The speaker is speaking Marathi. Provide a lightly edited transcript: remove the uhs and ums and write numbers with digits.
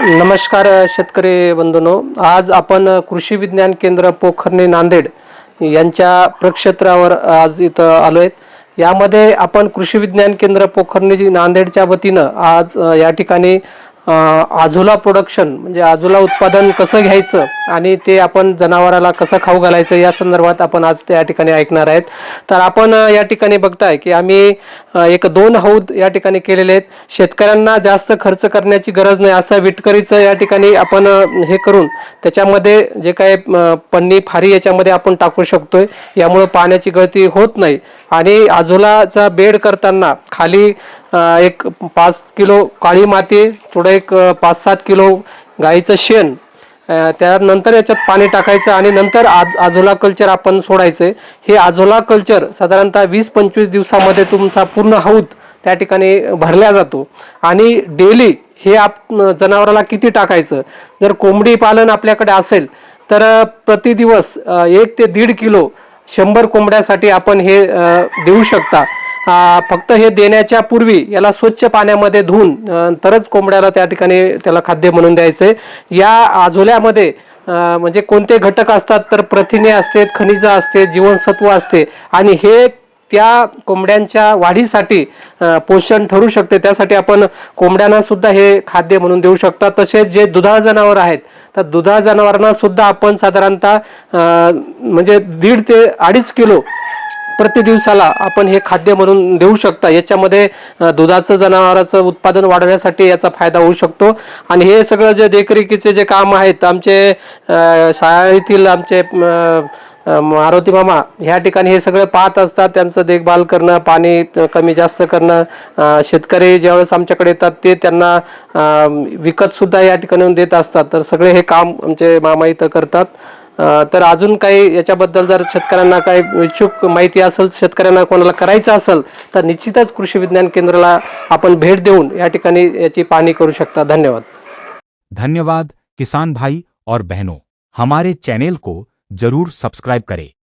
नमस्कार शेतकरी बंधूंनो, आज आपण कृषी विज्ञान केंद्र पोखर्णी नांदेड यांच्या प्रक्षेत्रावर आज इथं आलोय। यामध्ये आपण कृषी विज्ञान केंद्र पोखर्णी नांदेडच्या वतीनं आज या ठिकाणी आझोला प्रोडक्शन म्हणजे आझोला उत्पादन कसं घ्यायचं आणि ते आपण जनावराला कसं खाऊ घालायचं या संदर्भात आपण आज त्या ठिकाणी ऐकणार आहेत। तर आपण या ठिकाणी बघताय की आम्ही एक 2 हौद या ठिकाणी केलेले आहेत। शेतकऱ्यांना जास्त खर्च करण्याची गरज नाही असं विटकरीचं या ठिकाणी आपण हे करून त्याच्यामध्ये जे काही पन्नी फारी याच्यामध्ये आपण टाकू शकतोय। यामुळे पाण्याची गळती होत नाही आणि आझोलाचा बेड करताना खाली एक 5 किलो काळी माती, थोडं एक 5-7 किलो गाईचं शेण, त्यानंतर याच्यात पाणी टाकायचं आणि नंतर आझोला कल्चर आपण सोडायचं। हे आझोला कल्चर साधारणतः 20-25 दिवसामध्ये तुमचा पूर्ण हौद त्या ठिकाणी भरला जातो। आणि डेली हे जनावराला किती टाकायचं, जर कोंबडी पालन आपल्याकडे असेल तर प्रति दिवस 1 ते 1.5 किलो 100 कोंबड्यासाठी आपण हे देऊ शकता। फक्त हे देण्याच्या पूर्वी याला स्वच्छ पाण्यामध्ये धुवून तरच कोंबड्याला त्या ठिकाणी त्याला खाद्य म्हणून द्यायचे। या आझोल्यामध्ये म्हणजे कोणते घटक असतात तर प्रथिने असते, खनिज असते, जीवनसत्व असते आणि हे त्या कोंबड्यांच्या वाढीसाठी पोषण ठरू शकते। त्यासाठी आपण कोंबड्यांना सुद्धा हे खाद्य म्हणून देऊ शकता। तसेच जे दुधाळ जनावर आहेत तर दुधाळ जनावरांना सुद्धा आपण साधारणतः म्हणजे 1.5 ते 2.5 किलो प्रति दिवसाला आपण हे खाद्य म्हणून देऊ शकता। याच्यामध्ये दुधाचं जनावराचं उत्पादन वाढवण्यासाठी याचा फायदा होऊ शकतो। आणि हे सगळं जे देखरेखीचे जे काम आहेत आमचे शाळेतील आमचे मारुती मामा ह्या ठिकाणी हे सगळं पाहत असतात। त्यांचं देखभाल करणं, पाणी कमी जास्त करणं, शेतकरी ज्यावेळेस आमच्याकडे येतात ते त्यांना विकत सुद्धा या ठिकाणी देत असतात। तर सगळे हे काम आमचे मामा इथं करतात। तर अजून काही याच्याबद्दल जर शेतकऱ्यांना काही इच्छुक माहिती असेल, शेतकऱ्यांना कोणाला करायचं असेल तर निश्चितच कृषी विज्ञान केंद्राला आपण भेट देऊन या ठिकाणी याची पाहणी करू शकता। धन्यवाद। धन्यवाद किसान भाई और बहनों, हमारे चैनल को जरूर सब्सक्राइब करें।